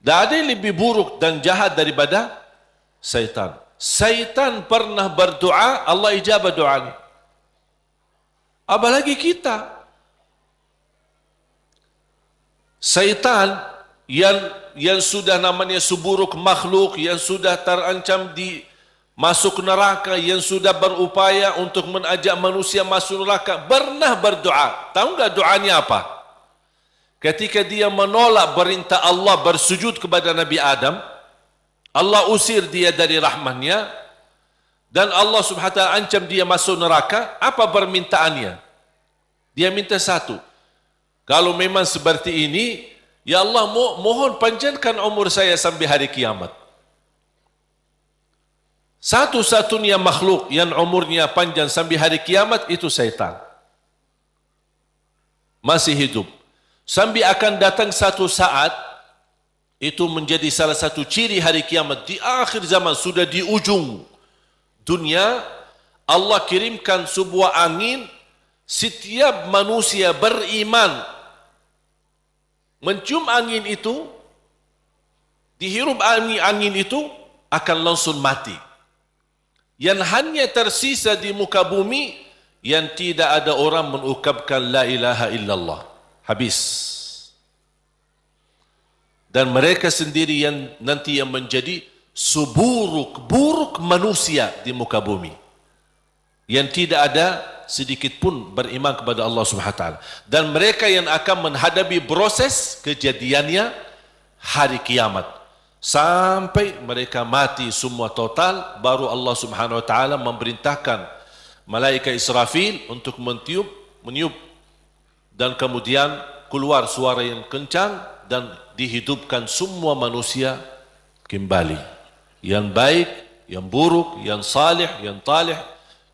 Tak ada yang lebih buruk dan jahat daripada syaitan. Syaitan pernah berdoa, Allah ijabah doanya. Apalagi kita. Syaitan yang sudah namanya seburuk makhluk, yang sudah terancam di masuk neraka, yang sudah berupaya untuk mengajak manusia masuk neraka, pernah berdoa. Tahu enggak doanya apa? Ketika dia menolak perintah Allah bersujud kepada Nabi Adam, Allah usir dia dari rahmatnya, dan Allah subhanahu wa ta'ala ancam dia masuk neraka. Apa permintaannya? Dia minta satu, kalau memang seperti ini, ya Allah, mohon panjangkan umur saya sampai hari kiamat. Satu-satunya makhluk yang umurnya panjang sampai hari kiamat itu syaitan. Masih hidup. Sampai akan datang satu saat, itu menjadi salah satu ciri hari kiamat. Di akhir zaman, sudah di ujung dunia, Allah kirimkan sebuah angin. Setiap manusia beriman mencium angin itu, dihirup angin itu, akan langsung mati. Yang hanya tersisa di muka bumi, yang tidak ada orang mengucapkan la ilaha illallah. Habis. Dan mereka sendiri yang nanti yang menjadi seburuk-buruk manusia di muka bumi, yang tidak ada sedikit pun beriman kepada Allah Subhanahu wa taala. Dan mereka yang akan menghadapi proses kejadiannya hari kiamat, sampai mereka mati semua total, baru Allah Subhanahu wa taala memerintahkan malaikat Israfil untuk meniup, dan kemudian keluar suara yang kencang dan dihidupkan semua manusia kembali. Yang baik, yang buruk, yang salih, yang talih,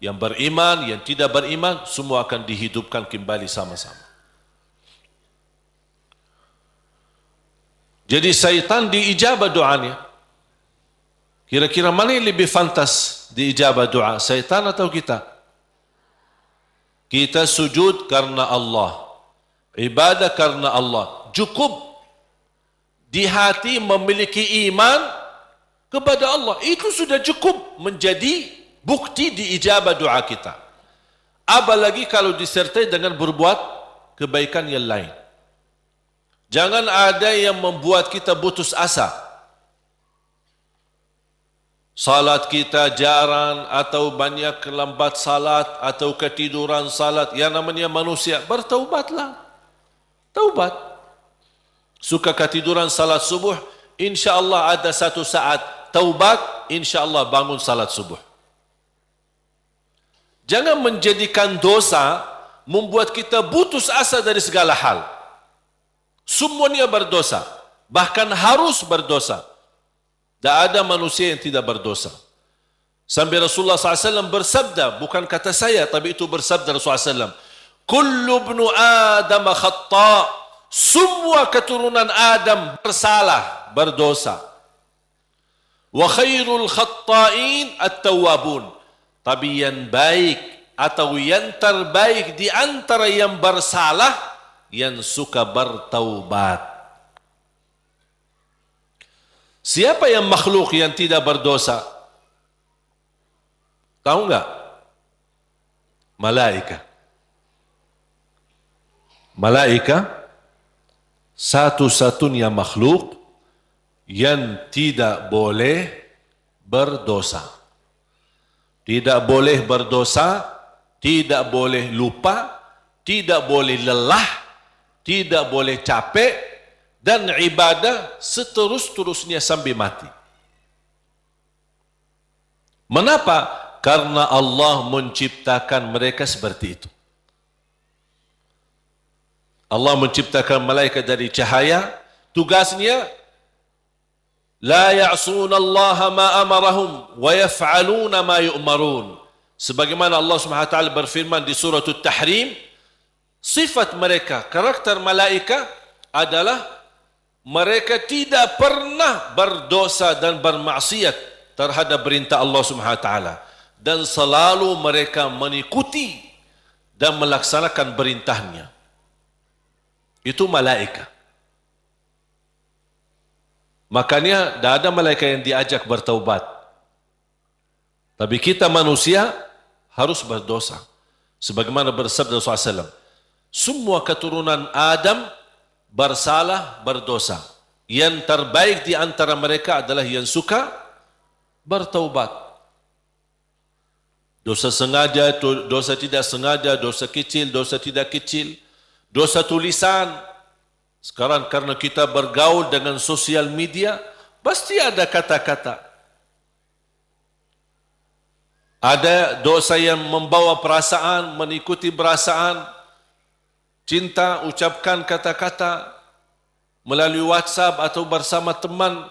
yang beriman, yang tidak beriman, semua akan dihidupkan kembali sama-sama. Jadi syaitan diijabah doanya. Kira-kira mana yang lebih fantas diijabah doa, syaitan atau kita? Kita sujud karena Allah, ibadah karena Allah. Cukup di hati memiliki iman kepada Allah. Itu sudah cukup menjadi bukti diijabah doa kita. Apalagi kalau disertai dengan berbuat kebaikan yang lain. Jangan ada yang membuat kita putus asa. Salat kita jarang, atau banyak lambat salat, atau ketiduran salat. Yang namanya manusia, bertaubatlah. Taubat. Suka ketiduran salat subuh, insya-Allah ada satu saat taubat, insya-Allah bangun salat subuh. Jangan menjadikan dosa membuat kita putus asa dari segala hal. Semuanya berdosa, bahkan harus berdosa. Tak ada manusia yang tidak berdosa. Sampai Rasulullah SAW bersabda, bukan kata saya, tapi itu bersabda Rasulullah SAW, kullu ibnu Adam khata', semua keturunan Adam bersalah, berdosa. Wa khairul khatta'in at-tawwabun, tapi yang baik atau yang terbaik di antara yang bersalah, yang suka bertaubat. Siapa yang makhluk yang tidak berdosa? Tahu enggak? Malaikat. Malaikat satu-satunya makhluk yang tidak boleh berdosa. Tidak boleh berdosa, tidak boleh lupa, tidak boleh lelah, tidak boleh capek, dan ibadah seterus-terusnya sampai mati. Mengapa? Karena Allah menciptakan mereka seperti itu. Allah menciptakan malaikat dari cahaya, tugasnya la ya'suna Allah ma amarahum wa yaf'aluna ma yu'marun. Sebagaimana Allah Subhanahu wa taala berfirman di surah At-Tahrim, sifat mereka, karakter malaikat adalah mereka tidak pernah berdosa dan bermaksiat terhadap perintah Allah Subhanahu wa taala, dan selalu mereka mengikuti dan melaksanakan perintahnya. Itu malaikat. Makanya tidak ada malaikat yang diajak bertaubat. Tapi kita manusia harus berdosa. Sebagaimana bersabda Rasulullah SAW, semua keturunan Adam bersalah, berdosa. Yang terbaik di antara mereka adalah yang suka bertaubat. Dosa sengaja, dosa tidak sengaja, dosa kecil, dosa tidak kecil, dosa tulisan. Sekarang karena kita bergaul dengan sosial media, pasti ada kata-kata. Ada dosa yang membawa perasaan, mengikuti perasaan, cinta, ucapkan kata-kata melalui WhatsApp atau bersama teman,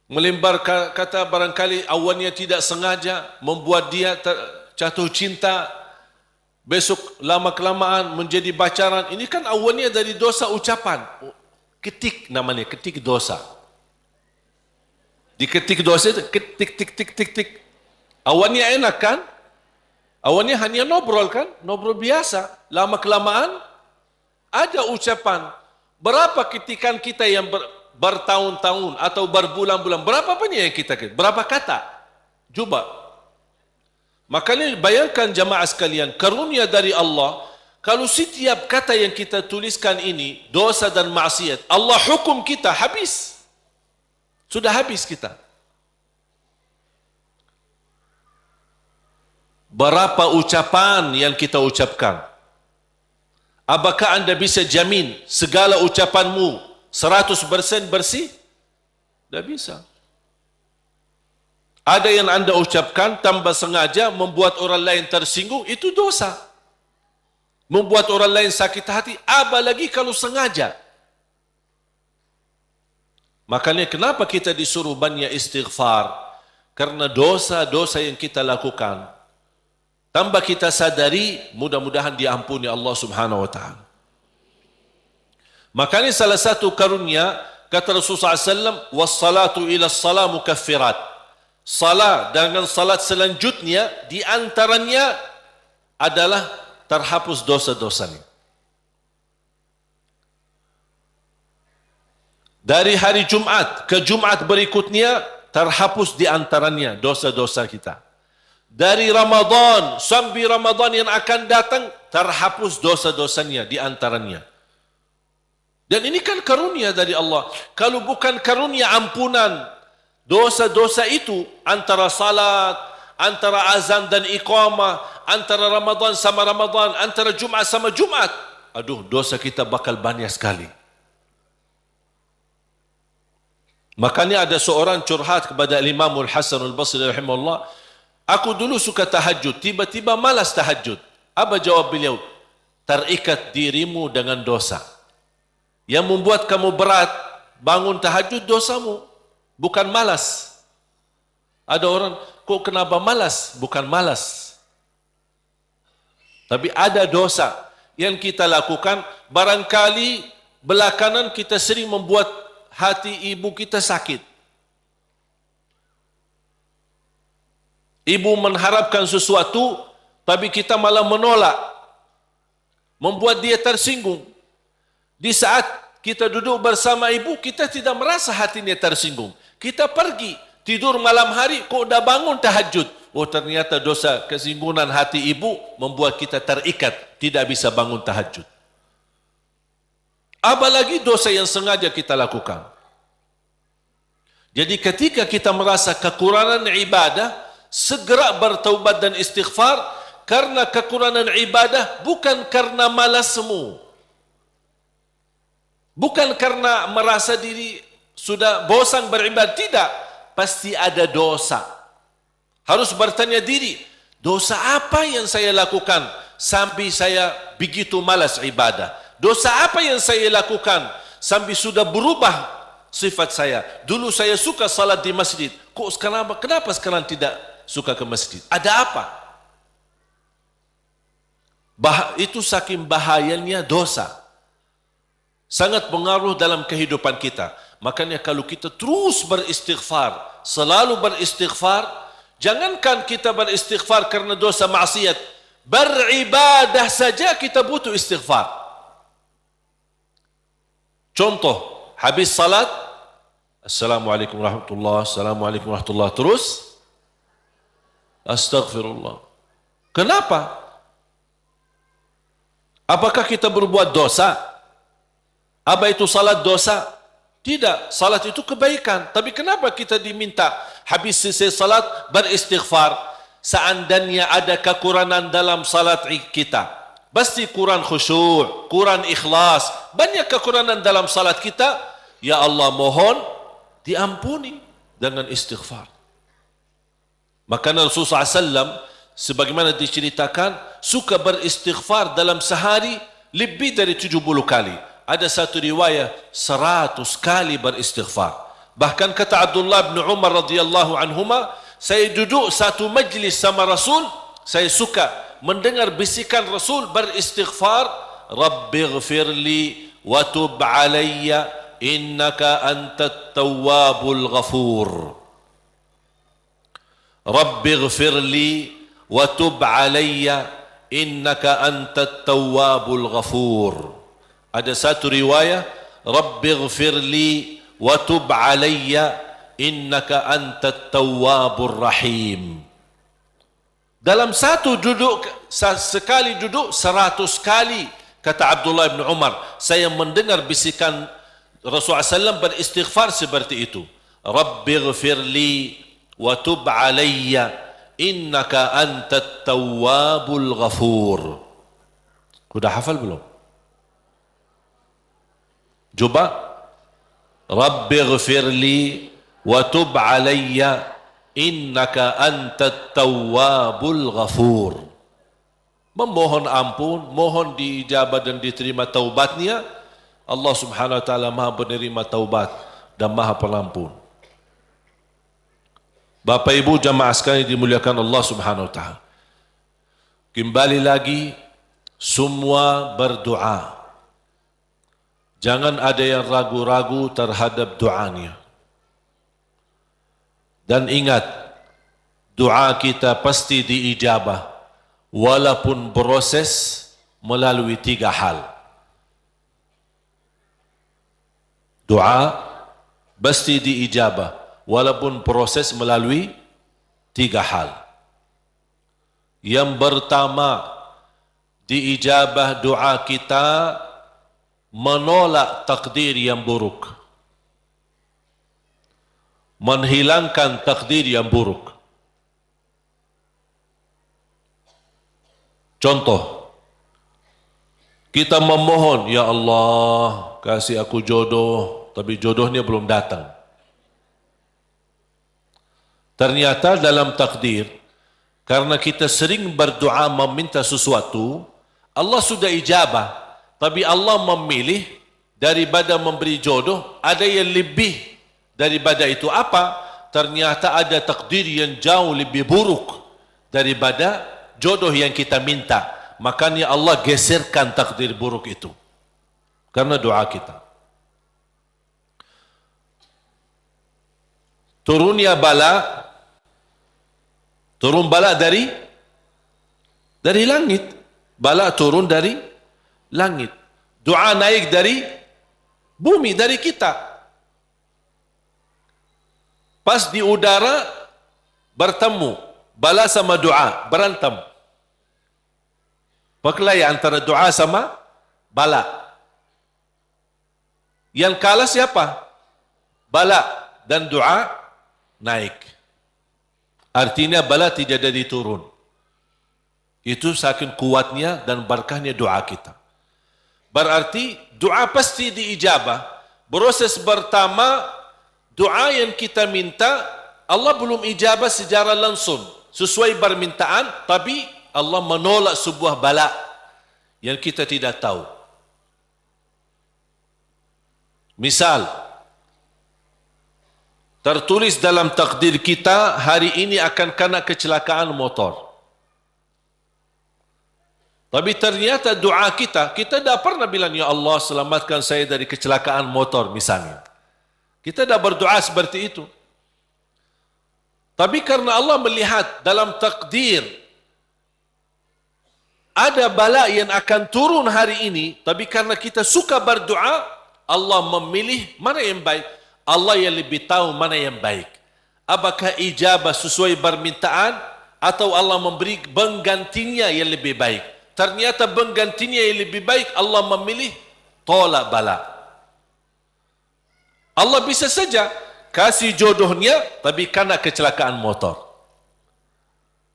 melembar kata barangkali awalnya tidak sengaja, membuat dia jatuh cinta, besok lama-kelamaan menjadi pacaran. Ini kan awalnya dari dosa ucapan. Ketik namanya, ketik dosa. Diketik dosa itu, ketik, tik, tik, tik, tik. Awalnya enak kan? Awalnya hanya ngobrol kan? Ngobrol biasa. Lama-kelamaan ada ucapan. Berapa ketikan kita yang bertahun-tahun atau berbulan-bulan, berapa banyak yang kita ketik? Berapa kata? Coba. Makanya bayangkan jamaah sekalian, karunia dari Allah, kalau setiap kata yang kita tuliskan ini, dosa dan maksiat, Allah hukum kita, habis. Sudah habis kita. Berapa ucapan yang kita ucapkan? Apakah anda bisa jamin segala ucapanmu 100% bersih? Tidak bisa. Ada yang anda ucapkan tanpa sengaja membuat orang lain tersinggung, itu dosa. Membuat orang lain sakit hati, apalagi kalau sengaja. Makanya kenapa kita disuruh banyak istighfar? Karena dosa-dosa yang kita lakukan, tanpa kita sadari, mudah-mudahan diampuni Allah Subhanahu wa Ta'ala. Makanya salah satu karunia, kata Rasulullah SAW, wassalatu ila salam mukaffirat. Salat dengan salat selanjutnya di antaranya adalah terhapus dosa-dosanya. Dari hari Jumat ke Jumat berikutnya terhapus di antaranya dosa-dosa kita. Dari Ramadan sampai Ramadan yang akan datang terhapus dosa-dosanya di antaranya. Dan ini kan karunia dari Allah. Kalau bukan karunia ampunan dosa-dosa itu, antara salat, antara azan dan iqamah, antara Ramadan sama Ramadan, antara Jumat sama Jumat, aduh, dosa kita bakal banyak sekali. Makanya ada seorang curhat kepada Imam Al-Hasan Al-Basri rahimahullah, aku dulu suka tahajud, tiba-tiba malas tahajud. Apa jawab beliau? Terikat dirimu dengan dosa. Yang membuat kamu berat bangun tahajud dosamu, bukan malas. Ada orang, kok kenapa malas? Bukan malas. Tapi ada dosa yang kita lakukan, barangkali belakangan kita sering membuat hati ibu kita sakit. Ibu mengharapkan sesuatu, tapi kita malah menolak, membuat dia tersinggung. Di saat kita duduk bersama ibu, kita tidak merasa hatinya tersinggung. Kita pergi, tidur malam hari, kok dah bangun tahajud. Oh, ternyata dosa kesinggungan hati ibu membuat kita terikat, tidak bisa bangun tahajud. Apalagi dosa yang sengaja kita lakukan. Jadi ketika kita merasa kekurangan ibadah, segera bertaubat dan istighfar, karena kekurangan ibadah bukan karena malasmu, bukan karena merasa diri sudah bosan beribadah, tidak. Pasti ada dosa. Harus bertanya diri, dosa apa yang saya lakukan sampai saya begitu malas ibadah? Dosa apa yang saya lakukan sampai sudah berubah sifat saya? Dulu saya suka salat di masjid, kok kenapa sekarang tidak suka ke masjid? Ada apa? Itu saking bahayanya dosa. Sangat pengaruh dalam kehidupan kita. Makanya kalau kita terus beristighfar, selalu beristighfar, jangankan kita beristighfar karena dosa maksiat, beribadah saja kita butuh istighfar. Contoh, habis salat, Assalamualaikum warahmatullahi, Assalamualaikum warahmatullahi, terus Astaghfirullah. Kenapa? Apakah kita berbuat dosa? Apa itu salat dosa? Tidak, salat itu kebaikan. Tapi kenapa kita diminta habis selesai salat beristighfar? Seandainya ada kekurangan dalam salat kita, pasti kurang khusyuk, kurang ikhlas, banyak kekurangan dalam salat kita, ya Allah mohon diampuni dengan istighfar. Maka Rasulullah SAW sebagaimana diceritakan suka beristighfar dalam sehari lebih dari 70 kali. Ada satu riwayat 100 kali beristighfar. Bahkan kata Abdullah bin Umar radhiyallahu anhuma, saya duduk satu majlis sama Rasul, saya suka mendengar bisikan Rasul beristighfar, Rabbighfirli wa tub alayya innaka antat tawwabul ghafur. Rabbighfirli wa tub alayya innaka antat tawwabul ghafur. Ada satu riwayat, Rabbighfirli wa tub alayya innaka antat tawwabur rahim. Dalam satu duduk, sekali duduk 100 kali, kata Abdullah bin Umar, saya mendengar bisikan Rasulullah SAW beristighfar seperti itu. Rabbighfirli wa tub alayya innaka antat tawwabul ghafur. Sudah hafal belum? Coba. Rabbighfirli wa tub alayya innaka antat tawwabul ghafur. Memohon ampun, mohon diijabah dan diterima taubatnya. Allah Subhanahu wa taala Maha penerima taubat dan Maha Pengampun. Bapak Ibu jamaah sekalian dimuliakan Allah Subhanahu wa taala. Kembali lagi semua berdoa. Jangan ada yang ragu-ragu terhadap doanya. Dan ingat, doa kita pasti diijabah walaupun proses melalui 3 hal. Doa pasti diijabah walaupun proses melalui 3 hal. Yang pertama, diijabah doa kita menolak takdir yang buruk, menghilangkan takdir yang buruk. Contoh, kita memohon, ya Allah kasih aku jodoh, tapi jodohnya belum datang. Ternyata dalam takdir, karena kita sering berdoa meminta sesuatu, Allah sudah ijabah, tapi Allah memilih daripada memberi jodoh, ada yang lebih daripada itu. Apa? Ternyata ada takdir yang jauh lebih buruk daripada jodoh yang kita minta. Makanya Allah geserkan takdir buruk itu karena doa kita. Turunnya bala, turun bala dari langit. Bala turun dari langit. Doa naik dari bumi, dari kita. Pas di udara bertemu, bala sama doa berantem. Berkelahi antara doa sama bala. Yang kalah siapa? Bala, dan doa naik. Artinya bala tidak jadi turun. Itu saking kuatnya dan berkahnya doa kita. Berarti doa pasti diijabah. Proses pertama, doa yang kita minta, Allah belum ijabah secara langsung sesuai permintaan, tapi Allah menolak sebuah bala yang kita tidak tahu. Misal, tertulis dalam takdir kita hari ini akan kena kecelakaan motor. Tapi ternyata doa kita tidak pernah bilang, ya Allah selamatkan saya dari kecelakaan motor misalnya. Kita tidak berdoa seperti itu. Tapi karena Allah melihat dalam takdir ada bala yang akan turun hari ini, tapi karena kita suka berdoa, Allah memilih mana yang baik. Allah yang lebih tahu mana yang baik. Apakah ijabah sesuai permintaan atau Allah memberi penggantinya yang lebih baik? Ternyata penggantinya yang lebih baik Allah memilih tolak bala. Allah bisa saja kasih jodohnya tapi karena kecelakaan motor.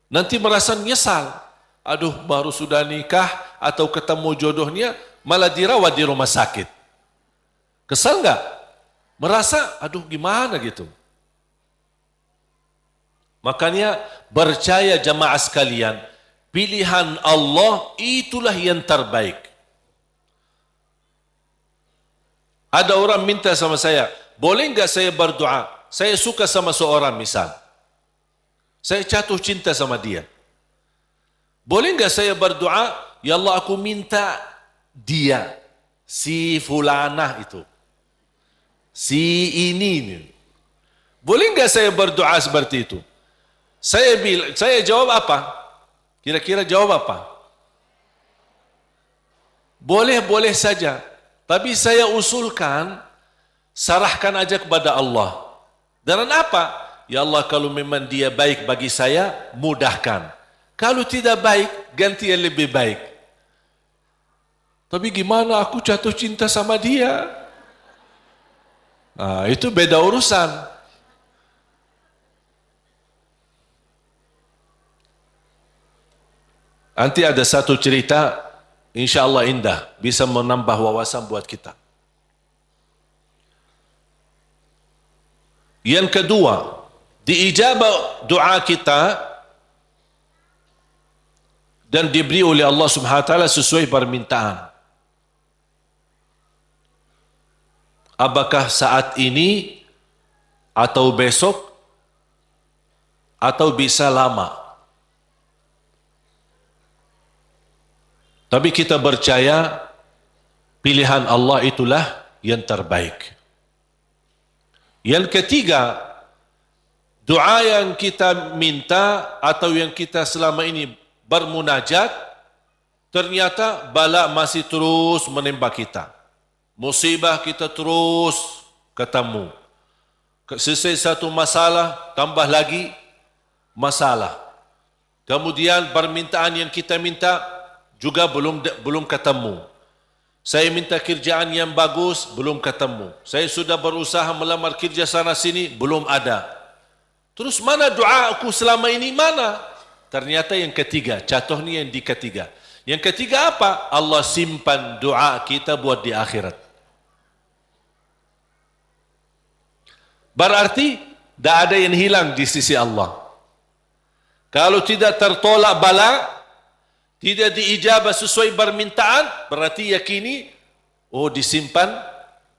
Nanti merasa nyesal. Aduh, baru sudah nikah atau ketemu jodohnya malah dirawat di rumah sakit. Kesal enggak? Merasa aduh gimana gitu. Makanya percaya jamaah sekalian, pilihan Allah itulah yang terbaik. Ada orang minta sama saya, boleh enggak saya berdoa? Saya suka sama seorang misal. Saya jatuh cinta sama dia. Boleh enggak saya berdoa, ya Allah aku minta dia, si fulanah itu, si ini. Boleh enggak saya berdoa seperti itu? Saya jawab apa? Kira-kira jawab apa? Boleh saja. Tapi saya usulkan, sarahkan aja kepada Allah. Dan apa? Ya Allah, kalau memang dia baik bagi saya, mudahkan. Kalau tidak baik, ganti yang lebih baik. Tapi gimana aku jatuh cinta sama dia? Nah, itu beda urusan. Nanti ada satu cerita, insya Allah indah, bisa menambah wawasan buat kita. Yang kedua, diijabah doa kita dan diberi oleh Allah Subhanahu wa taala sesuai permintaan. Apakah saat ini atau besok atau bisa lama? Tapi kita percaya pilihan Allah itulah yang terbaik. Yang ketiga, doa yang kita minta atau yang kita selama ini bermunajat, ternyata bala masih terus menimpa kita. Musibah kita terus ketemu. Selesai satu masalah, tambah lagi masalah. Kemudian permintaan yang kita minta juga belum ketemu. Saya minta kerjaan yang bagus, belum ketemu. Saya sudah berusaha melamar kerja sana sini, belum ada. Terus mana doa aku selama ini mana? Ternyata yang ketiga, jatuhnya yang di ketiga. Yang ketiga apa? Allah simpan doa kita buat di akhirat. Berarti tidak ada yang hilang di sisi Allah. Kalau tidak tertolak bala, tidak diijabah sesuai permintaan, berarti yakini, oh disimpan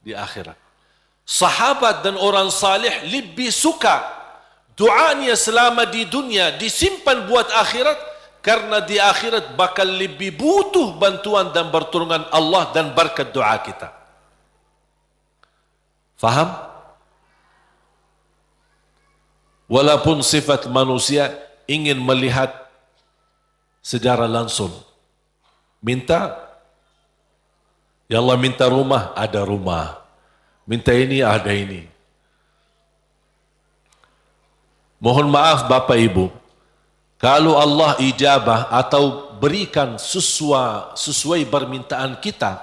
di akhirat. Sahabat dan orang salih lebih suka doanya selama di dunia disimpan buat akhirat, karena di akhirat bakal lebih butuh bantuan dan pertolongan Allah dan berkat doa kita. Faham? Walaupun sifat manusia ingin melihat secara langsung. Minta, ya Allah minta rumah, ada rumah. Minta ini, ada ini. Mohon maaf Bapak Ibu, kalau Allah ijabah atau berikan sesuai permintaan kita,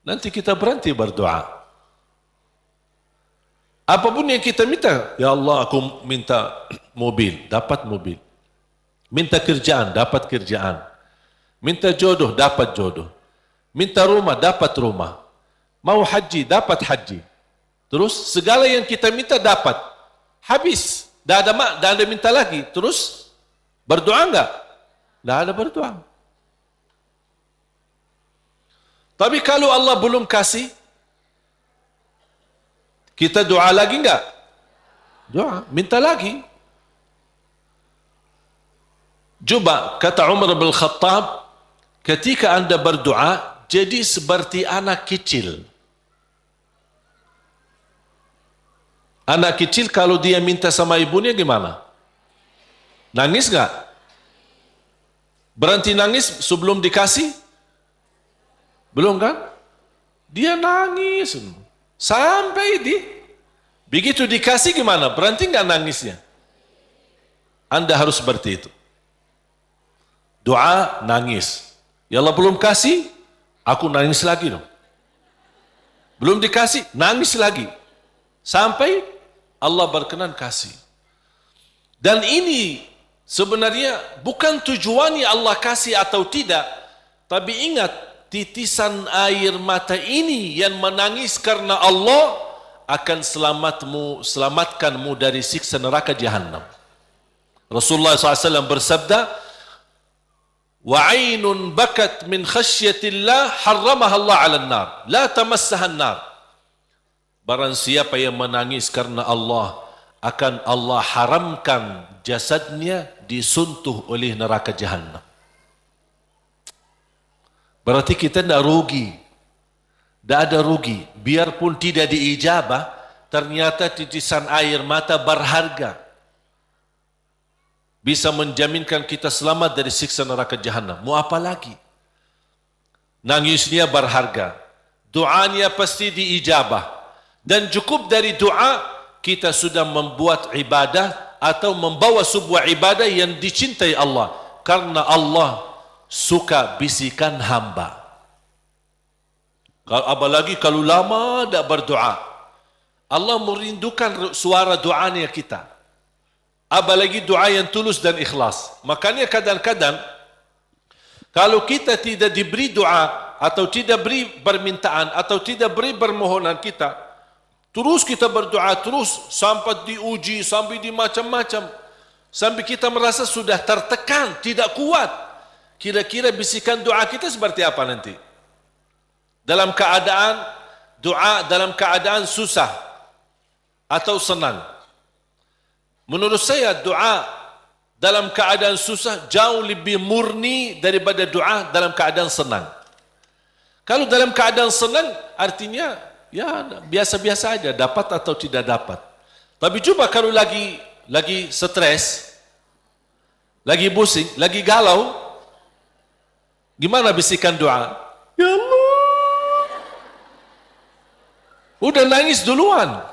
nanti kita berhenti berdoa. Apapun yang kita minta, ya Allah aku minta mobil, dapat mobil. Minta kerjaan, dapat kerjaan. Minta jodoh, dapat jodoh. Minta rumah, dapat rumah. Mau haji, dapat haji. Terus segala yang kita minta dapat. Habis, dah ada minta lagi. Terus berdoa enggak? Dah ada berdoa. Tapi kalau Allah belum kasih, kita doa lagi enggak? Doa, minta lagi. Coba kata Umar bin Khattab, ketika anda berdoa, jadi seperti anak kecil. Anak kecil kalau dia minta sama ibunya gimana? Nangis enggak? Berhenti nangis sebelum dikasih? Belum kan? Dia nangis sampai Begitu dikasih gimana? Berhenti nggak nangisnya? Anda harus seperti itu. Doa, nangis. Ya Allah belum kasih, aku nangis lagi dong. Belum dikasih, nangis lagi. Sampai Allah berkenan kasih. Dan ini sebenarnya bukan tujuannya Allah kasih atau tidak. Tapi ingat, titisan air mata ini yang menangis karena Allah akan selamatkanmu dari siksa neraka Jahannam. Rasulullah SAW bersabda, وَعَيْنٌ بَكَتْ مِنْ خَشْيَةِ اللَّهِ حَرَّمَهَا اللَّهُ عَلَى النَّارِ لَا تَمَسَّهَا النَّارِ. Barang siapa yang menangis karena Allah, akan Allah haramkan jasadnya disuntuh oleh neraka Jahannam. Berarti kita tidak rugi. Tidak ada rugi. Biarpun tidak diijabah, ternyata titisan air mata berharga. Bisa menjaminkan kita selamat dari siksa neraka Jahannam. Mau apa lagi? Nangisnya berharga. Doanya pasti diijabah. Dan cukup dari doa, kita sudah membuat ibadah atau membawa sebuah ibadah yang dicintai Allah. Karena Allah suka bisikan hamba. Apalagi kalau lama tidak berdoa. Allah merindukan suara doanya kita. Apalagi doa yang tulus dan ikhlas. Makanya kadang-kadang kalau kita tidak diberi doa atau tidak beri permintaan atau tidak beri permohonan kita, terus kita berdoa terus sampai diuji, sampai di macam-macam, sampai kita merasa sudah tertekan, tidak kuat. Kira-kira bisikan doa kita seperti apa nanti? Dalam keadaan doa, dalam keadaan susah atau senang. Menurut saya doa dalam keadaan susah jauh lebih murni daripada doa dalam keadaan senang. Kalau dalam keadaan senang artinya ya biasa-biasa aja, dapat atau tidak dapat. Tapi coba kalau lagi stres, lagi pusing, lagi galau, gimana bisikan doa? Ya Allah. Udah nangis duluan.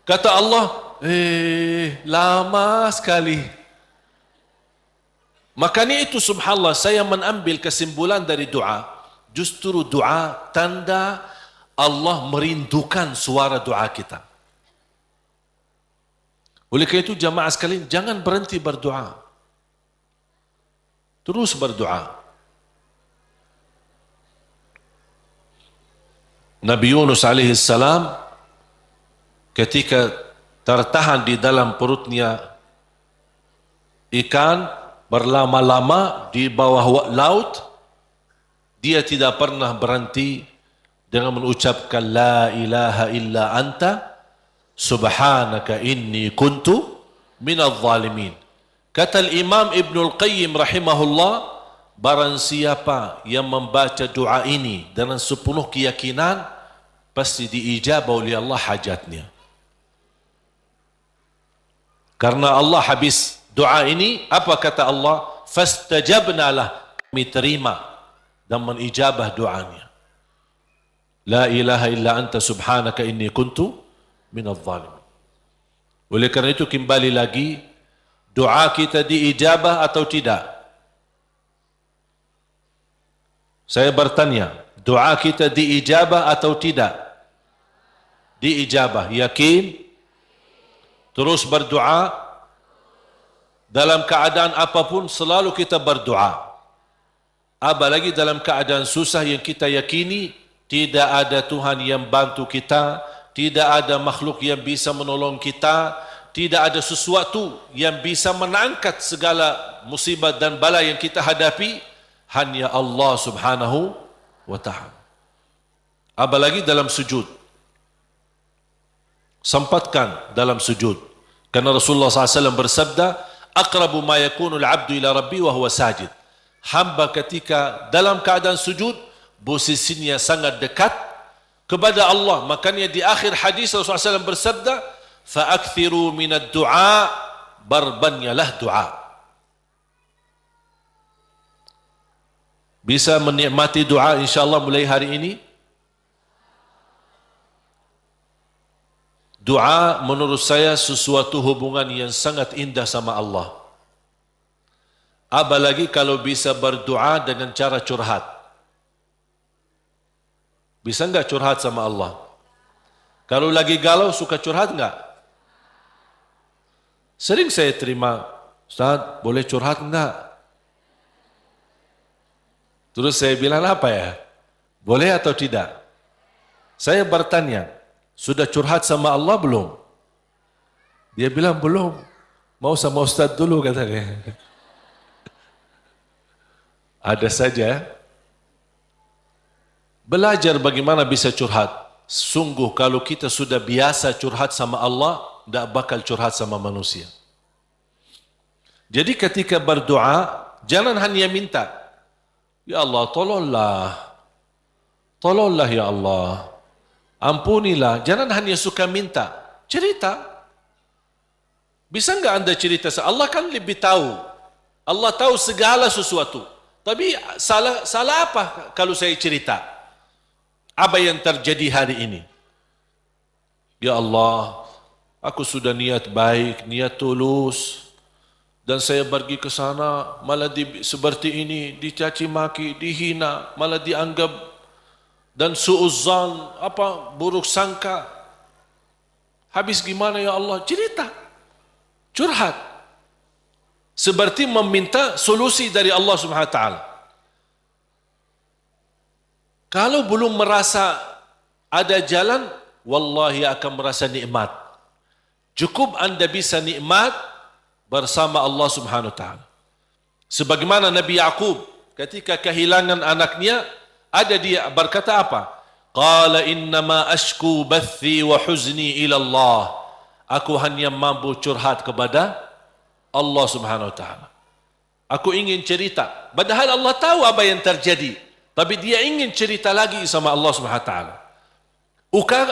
Kata Allah, lama sekali. Makanya itu subhanallah, saya mengambil kesimpulan dari doa. Justru doa tanda Allah merindukan suara doa kita. Oleh karena itu jamaah sekalian, jangan berhenti berdoa. Terus berdoa. Nabi Yunus alaihi salam ketika tertahan di dalam perutnya ikan berlama-lama di bawah laut, dia tidak pernah berhenti dengan mengucapkan la ilaha illa anta subhanaka inni kuntu minadh zalimin. Kata Imam Ibnul Qayyim rahimahullah, barang siapa yang membaca doa ini dengan sepenuh keyakinan, pasti diijabah oleh Allah hajatnya. Karena Allah habis doa ini, apa kata Allah? Fastajabna lah, kami terima dan menijabah doanya. La ilaha illa anta subhanaka inni kuntu minadh zalimin. Oleh kerana itu kembali lagi, doa kita diijabah atau tidak? Saya bertanya, doa kita diijabah atau tidak? Diijabah, yakin? Terus berdoa, dalam keadaan apapun selalu kita berdoa. Apalagi dalam keadaan susah yang kita yakini tidak ada Tuhan yang bantu kita, tidak ada makhluk yang bisa menolong kita, tidak ada sesuatu yang bisa mengangkat segala musibah dan bala yang kita hadapi, hanya Allah subhanahu wa ta'ala. Apalagi dalam sujud. Sempatkan dalam sujud. Karena Rasulullah SAW bersabda, aqrabu ma yakunul abdu ila rabbi wa huwa sajid. Hamba ketika dalam keadaan sujud, posisinya sangat dekat kepada Allah. Makanya di akhir hadis Rasulullah SAW bersabda, fa'akthiru minad du'a, barbanyalah doa. Bisa menikmati doa insyaAllah mulai hari ini. Doa menurut saya sesuatu hubungan yang sangat indah sama Allah. Apalagi kalau bisa berdoa dengan cara curhat. Bisa enggak curhat sama Allah? Kalau lagi galau suka curhat enggak? Sering saya terima, Ustaz, boleh curhat enggak? Terus saya bilang apa ya? Boleh atau tidak? Saya bertanya, sudah curhat sama Allah belum? Dia bilang belum. Mau sama Ustaz dulu katanya. Ada saja. Belajar bagaimana bisa curhat. Sungguh kalau kita sudah biasa curhat sama Allah, tidak bakal curhat sama manusia. Jadi ketika berdoa, jangan hanya minta, ya Allah tolonglah, tolonglah ya Allah, ampunilah. Jangan hanya suka minta, cerita. Bisa enggak anda cerita? Allah kan lebih tahu. Allah tahu segala sesuatu. Tapi salah apa kalau saya cerita? Apa yang terjadi hari ini? Ya Allah, aku sudah niat baik, niat tulus. Dan saya pergi ke sana, malah seperti ini, dicaci maki, dihina, malah dianggap dan suuzzan, buruk sangka. Habis gimana ya Allah? Cerita. Curhat. Seperti meminta solusi dari Allah Subhanahu wa taala. Kalau belum merasa ada jalan, wallahi akan merasa nikmat. Cukup anda bisa nikmat bersama Allah Subhanahu wa taala. Sebagaimana Nabi Yaqub ketika kehilangan anaknya, ada dia berkata apa? Qala innama ashku bathi wa huzni ila Allah. Aku hanya mampu curhat kepada Allah Subhanahu wa taala. Aku ingin cerita, padahal Allah tahu apa yang terjadi, tapi dia ingin cerita lagi sama Allah Subhanahu wa taala.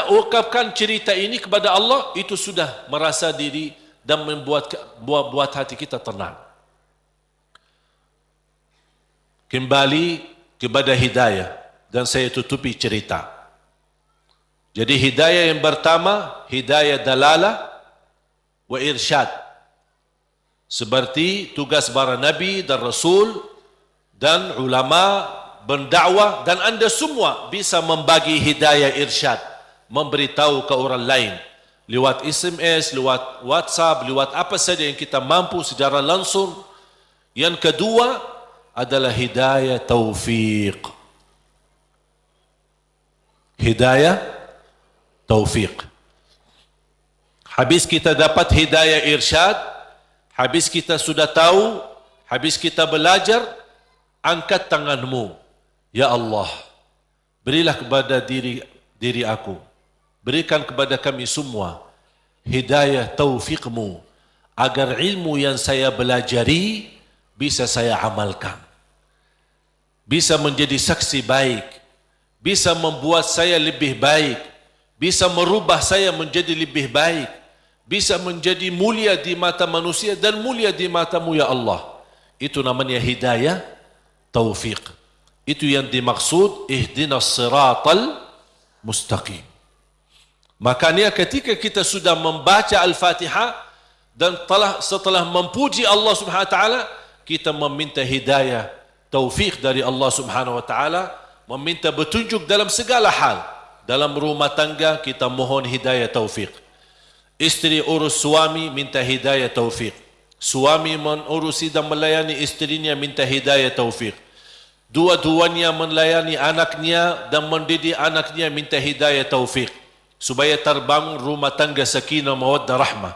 Ungkapkan cerita ini kepada Allah, itu sudah merasa diri dan membuat hati kita tenang. Kembali kepada hidayah, dan saya tutupi cerita. Jadi hidayah yang pertama, hidayah dalalah wa irsyad. Seperti tugas para nabi dan rasul dan ulama berdakwah, dan anda semua bisa membagi hidayah irsyad, memberitahu ke orang lain lewat SMS, lewat WhatsApp, lewat apa saja yang kita mampu secara langsung. Yang kedua adalah hidayah taufiq. Hidayah taufiq. Habis kita dapat hidayah irsyad, habis kita sudah tahu, habis kita belajar, angkat tanganmu. Ya Allah, berilah kepada diri aku, berikan kepada kami semua hidayah taufiqmu, agar ilmu yang saya belajari bisa saya amalkan, bisa menjadi saksi baik, bisa membuat saya lebih baik, bisa merubah saya menjadi lebih baik, bisa menjadi mulia di mata manusia dan mulia di matamu ya Allah. Itu namanya hidayah taufiq. Itu yang dimaksud ihdinas siratal mustaqim. Makanya ketika kita sudah membaca Al-Fatihah dan setelah memuji Allah Subhanahu wa taala, kita meminta hidayah taufiq dari Allah Subhanahu wa taala, meminta petunjuk dalam segala hal. Dalam rumah tangga kita mohon hidayah taufiq. Istri urus suami, minta hidayah taufiq. Suami menurusi dan melayani istrinya, minta hidayah taufiq. Dua-duanya melayani anaknya dan mendidik anaknya, minta hidayah taufiq, supaya terbangun rumah tangga sakinah mawaddah rahmah.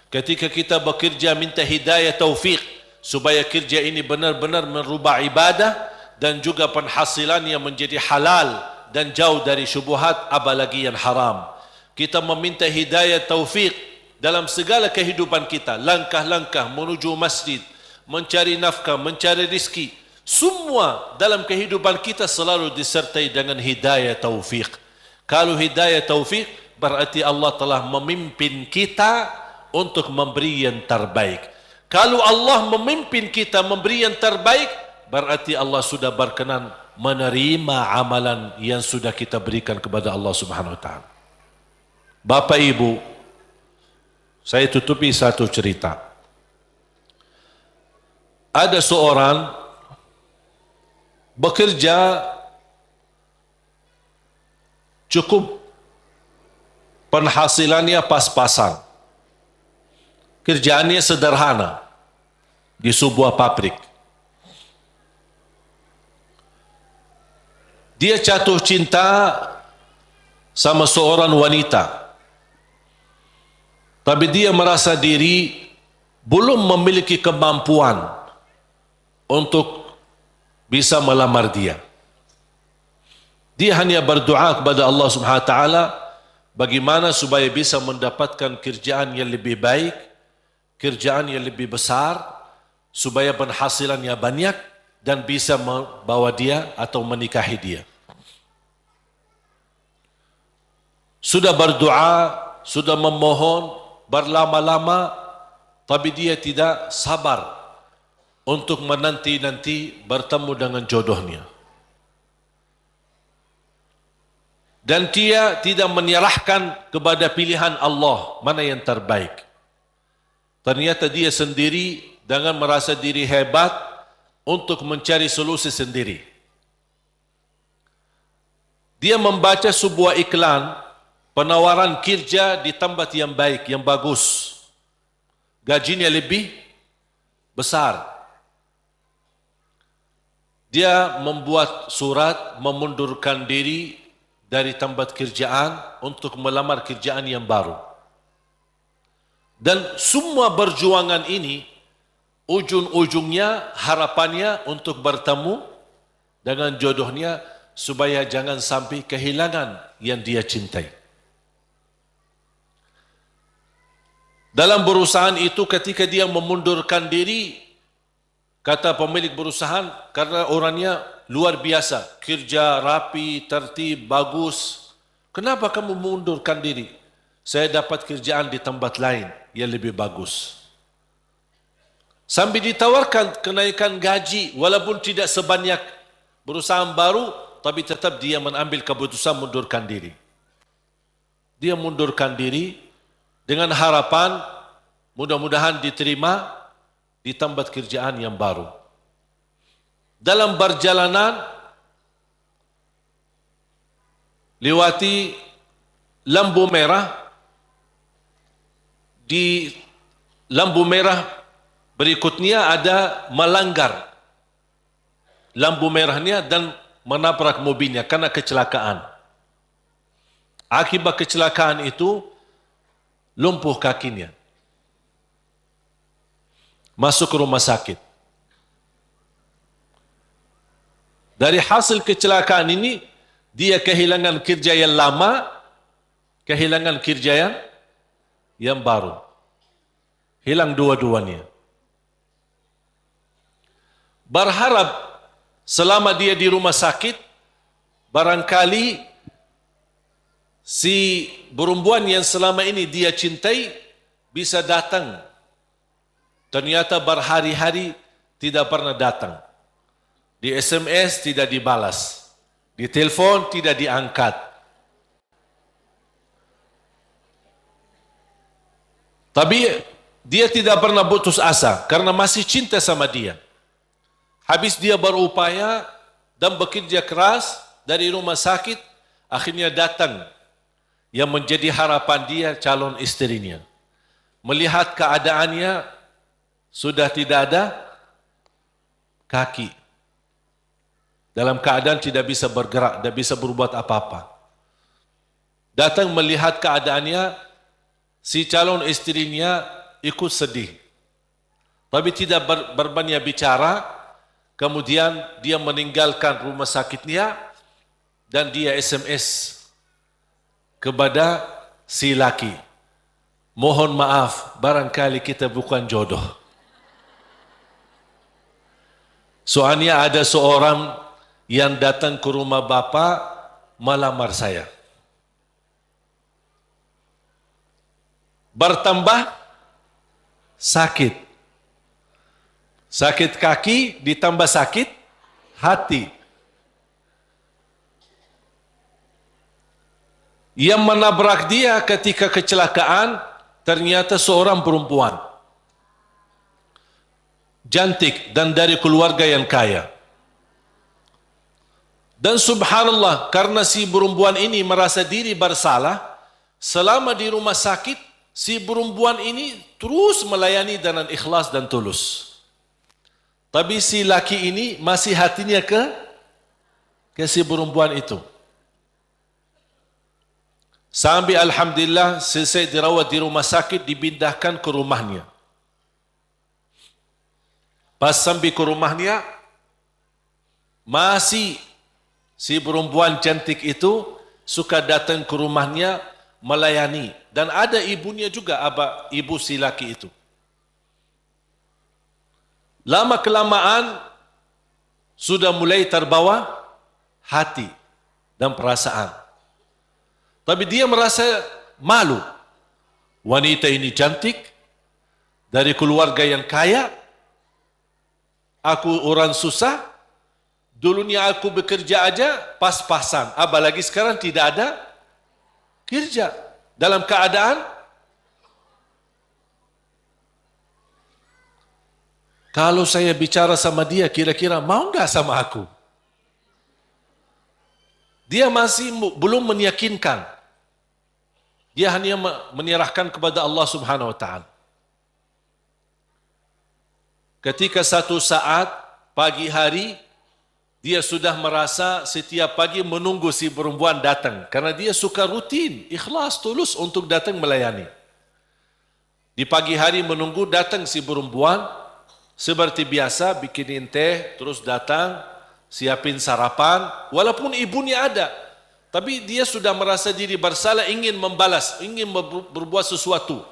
Ketika kita bekerja, minta hidayah taufiq, supaya kerja ini benar-benar merubah ibadah dan juga penghasilannya menjadi halal dan jauh dari syubhat, apalagi yang haram. Kita meminta hidayah taufiq dalam segala kehidupan kita, langkah-langkah menuju masjid, mencari nafkah, mencari rizki, semua dalam kehidupan kita selalu disertai dengan hidayah taufiq. Kalau hidayah taufiq, berarti Allah telah memimpin kita untuk memberi yang terbaik. Kalau Allah memimpin kita memberi yang terbaik, berarti Allah sudah berkenan menerima amalan yang sudah kita berikan kepada Allah Subhanahu wa taala. Bapak Ibu, Saya tutupi satu cerita. Ada seorang bekerja cukup, penghasilannya pas-pasan. Kerjaannya sederhana di sebuah pabrik. Dia jatuh cinta sama seorang wanita. Tapi dia merasa diri belum memiliki kemampuan untuk bisa melamar dia. Dia hanya berdoa kepada Allah Subhanahu wa taala bagaimana supaya bisa mendapatkan kerjaan yang lebih baik, kerjaan yang lebih besar, supaya penghasilannya banyak dan bisa membawa dia atau menikahi dia. Sudah berdoa, sudah memohon berlama-lama, tapi dia tidak sabar untuk menanti-nanti bertemu dengan jodohnya. Dan dia tidak menyerahkan kepada pilihan Allah mana yang terbaik. Ternyata dia sendiri dengan merasa diri hebat untuk mencari solusi sendiri. Dia membaca sebuah iklan penawaran kerja di tempat yang baik, yang bagus. Gajinya lebih besar. Dia membuat surat memundurkan diri dari tempat kerjaan untuk melamar kerjaan yang baru. Dan semua perjuangan ini ujung-ujungnya harapannya untuk bertemu dengan jodohnya supaya jangan sampai kehilangan yang dia cintai. Dalam perusahaan itu ketika dia memundurkan diri, kata pemilik perusahaan, karena orangnya luar biasa, kerja rapi, tertib, bagus. Kenapa kamu mengundurkan diri? Saya dapat kerjaan di tempat lain yang lebih bagus. Sampai ditawarkan kenaikan gaji, walaupun tidak sebanyak perusahaan baru, tapi tetap dia mengambil keputusan mundurkan diri. Dia mundurkan diri dengan harapan mudah-mudahan diterima di tempat kerjaan yang baru. Dalam perjalanan lewati lampu merah, di lampu merah berikutnya ada melanggar lampu merahnya dan menabrak mobilnya karena kecelakaan. Akibat kecelakaan itu lumpuh kakinya. Masuk ke rumah sakit. Dari hasil kecelakaan ini, dia kehilangan kerja yang lama, kehilangan kerja yang baru. Hilang dua-duanya. Berharap selama dia di rumah sakit, barangkali si perempuan yang selama ini dia cintai bisa datang. Ternyata berhari-hari tidak pernah datang. Di SMS tidak dibalas. Di telepon tidak diangkat. Tapi dia tidak pernah putus asa karena masih cinta sama dia. Habis dia berupaya dan bekerja keras dari rumah sakit, akhirnya datang yang menjadi harapan dia, calon istrinya. Melihat keadaannya sudah tidak ada kaki. Dalam keadaan tidak bisa bergerak, tidak bisa berbuat apa-apa. Datang melihat keadaannya, si calon istrinya ikut sedih. Tapi tidak berbanyak bicara, kemudian dia meninggalkan rumah sakitnya dan dia SMS kepada si laki. Mohon maaf, barangkali kita bukan jodoh. Soalnya ada seorang yang datang ke rumah bapa melamar saya. Bertambah sakit. Sakit kaki ditambah sakit hati. Yang menabrak dia ketika kecelakaan ternyata seorang perempuan cantik dan dari keluarga yang kaya. Dan subhanallah, karena si perempuan ini merasa diri bersalah, selama di rumah sakit, si perempuan ini terus melayani dengan ikhlas dan tulus. Tapi si laki ini masih hatinya ke si perempuan itu. Sampai alhamdulillah selesai dirawat di rumah sakit, dipindahkan ke rumahnya. Pas sampai ke rumahnya, masih si perempuan cantik itu suka datang ke rumahnya melayani. Dan ada ibunya juga, ibu si laki itu. Lama kelamaan sudah mulai terbawa hati dan perasaan. Tapi dia merasa malu. Wanita ini cantik, dari keluarga yang kaya, aku orang susah, dulunya aku bekerja aja pas-pasan, apalagi sekarang tidak ada kerja. Dalam keadaan kalau saya bicara sama dia, kira-kira mau enggak sama aku? Dia masih belum meyakinkan. Dia hanya menyerahkan kepada Allah Subhanahu wa taala. Ketika satu saat pagi hari, dia sudah merasa setiap pagi menunggu si perempuan datang. Karena dia suka rutin, ikhlas, tulus untuk datang melayani. Di pagi hari menunggu datang si perempuan, seperti biasa bikinin teh, terus datang, siapin sarapan, walaupun ibunya ada. Tapi dia sudah merasa diri bersalah, ingin membalas, ingin berbuat sesuatu.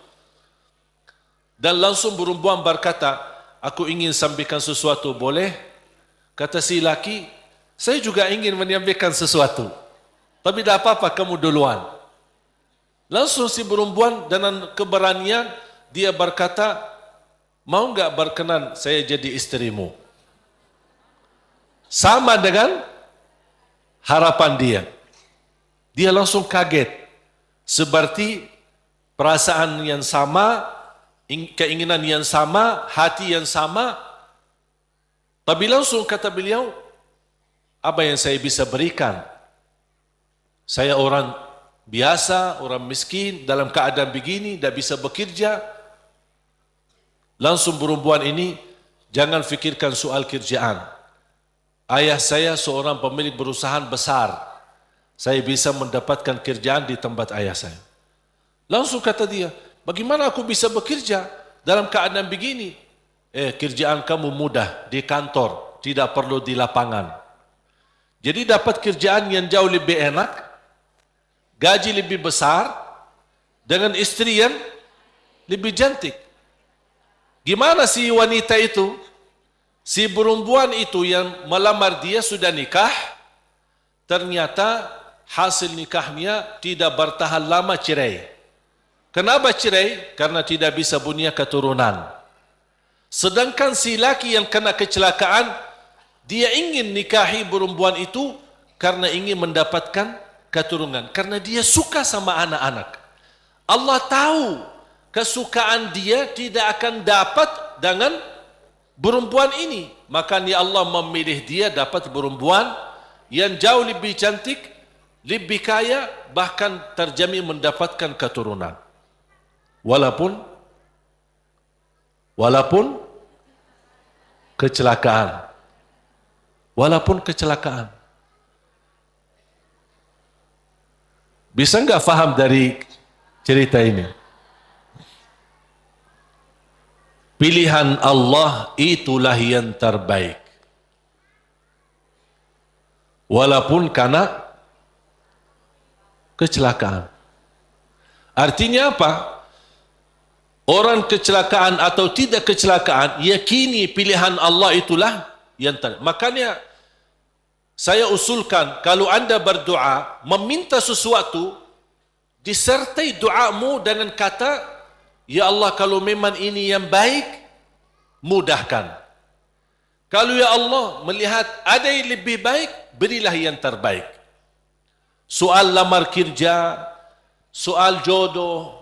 Dan langsung perempuan berkata, aku ingin sampaikan sesuatu, boleh? Kata si laki, saya juga ingin menyampaikan sesuatu. Tapi tak apa-apa, kamu duluan. Langsung si perempuan dengan keberanian, dia berkata, mau enggak berkenan saya jadi istrimu? Sama dengan harapan dia. Dia langsung kaget. Seperti perasaan yang sama, keinginan yang sama, hati yang sama. Tapi langsung kata beliau, apa yang saya bisa berikan? Saya orang biasa, orang miskin, dalam keadaan begini, tidak bisa bekerja. Langsung perempuan ini, jangan fikirkan soal kerjaan. Ayah saya seorang pemilik perusahaan besar. Saya bisa mendapatkan kerjaan di tempat ayah saya. Langsung kata dia, bagaimana aku bisa bekerja dalam keadaan begini? Kerjaan kamu mudah di kantor, tidak perlu di lapangan. Jadi dapat kerjaan yang jauh lebih enak, gaji lebih besar, dengan istri yang lebih cantik. Gimana si wanita itu? Si perempuan itu yang melamar dia sudah nikah, ternyata hasil nikahnya tidak bertahan lama, cerai. Kenapa cerai? Karena tidak bisa punya keturunan. Sedangkan si laki yang kena kecelakaan, dia ingin nikahi perempuan itu karena ingin mendapatkan keturunan. Karena dia suka sama anak-anak. Allah tahu kesukaan dia tidak akan dapat dengan perempuan ini. Makanya Allah memilih dia dapat perempuan yang jauh lebih cantik, lebih kaya, bahkan terjamin mendapatkan keturunan. Walaupun kecelakaan. Walaupun kecelakaan. Bisa enggak faham dari cerita ini? Pilihan Allah itulah yang terbaik. Walaupun karena kecelakaan. Artinya apa? Orang kecelakaan atau tidak kecelakaan, yakini pilihan Allah itulah yang terbaik. Makanya saya usulkan, kalau anda berdoa, meminta sesuatu, disertai doamu dengan kata, ya Allah, kalau memang ini yang baik, mudahkan. Kalau ya Allah melihat ada yang lebih baik, berilah yang terbaik. Soal lamar kerja, soal jodoh,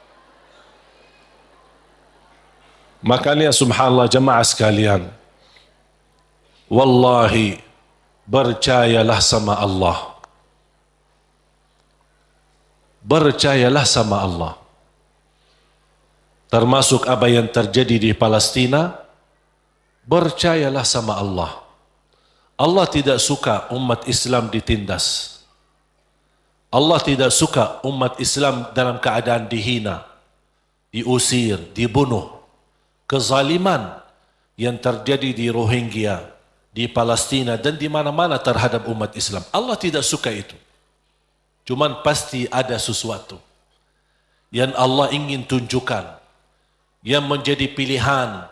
Makanya subhanallah jemaah sekalian, wallahi percayalah sama Allah. Percayalah sama Allah. Termasuk apa yang terjadi di Palestina, percayalah sama Allah. Allah tidak suka umat Islam ditindas. Allah tidak suka umat Islam dalam keadaan dihina, diusir, dibunuh. Kezaliman yang terjadi di Rohingya, di Palestina dan di mana-mana terhadap umat Islam. Allah tidak suka itu. Cuman pasti ada sesuatu yang Allah ingin tunjukkan, yang menjadi pilihan.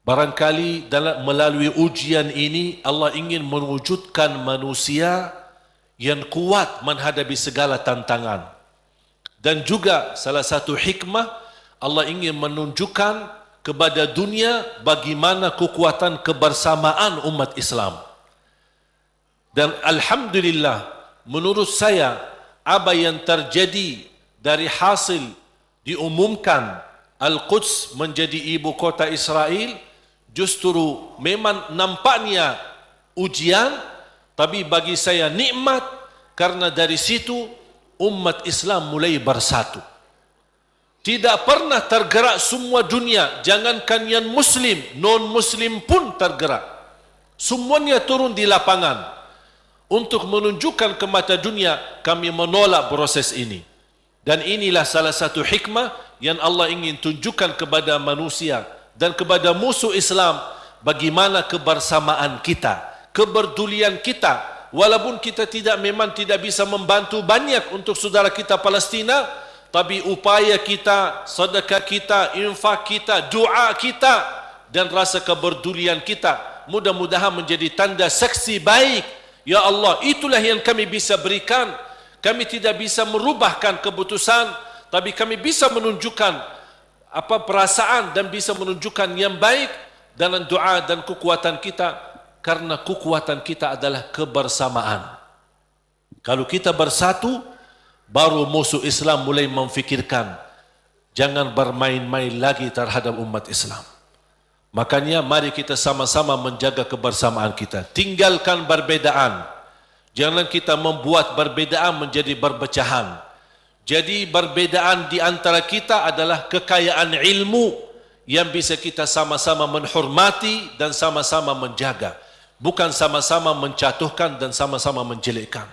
Barangkali melalui ujian ini Allah ingin mewujudkan manusia yang kuat menghadapi segala tantangan. Dan juga salah satu hikmah, Allah ingin menunjukkan kepada dunia bagaimana kekuatan kebersamaan umat Islam. Dan alhamdulillah, menurut saya apa yang terjadi dari hasil diumumkan Al-Quds menjadi ibu kota Israel justru memang nampaknya ujian, tapi bagi saya nikmat, karena dari situ umat Islam mulai bersatu. Tidak pernah tergerak semua dunia, jangankan yang muslim, non-muslim pun tergerak. Semuanya turun di lapangan untuk menunjukkan ke mata dunia, kami menolak proses ini. Dan inilah salah satu hikmah yang Allah ingin tunjukkan kepada manusia dan kepada musuh Islam, bagaimana kebersamaan kita, kepedulian kita. Walaupun kita memang tidak bisa membantu banyak untuk saudara kita Palestina, tapi upaya kita, sedekah kita, infak kita, doa kita dan rasa kepedulian kita mudah-mudahan menjadi tanda saksi baik. Ya Allah, itulah yang kami bisa berikan. Kami tidak bisa merubahkan keputusan, tapi kami bisa menunjukkan apa perasaan dan bisa menunjukkan yang baik dalam doa dan kekuatan kita, karena kekuatan kita adalah kebersamaan. Kalau kita bersatu, baru musuh Islam mulai memfikirkan jangan bermain-main lagi terhadap umat Islam. Makanya mari kita sama-sama menjaga kebersamaan kita. Tinggalkan perbedaan. Jangan kita membuat perbedaan menjadi perpecahan. Jadi perbedaan di antara kita adalah kekayaan ilmu yang bisa kita sama-sama menghormati dan sama-sama menjaga. Bukan sama-sama menjatuhkan dan sama-sama menjelekkan.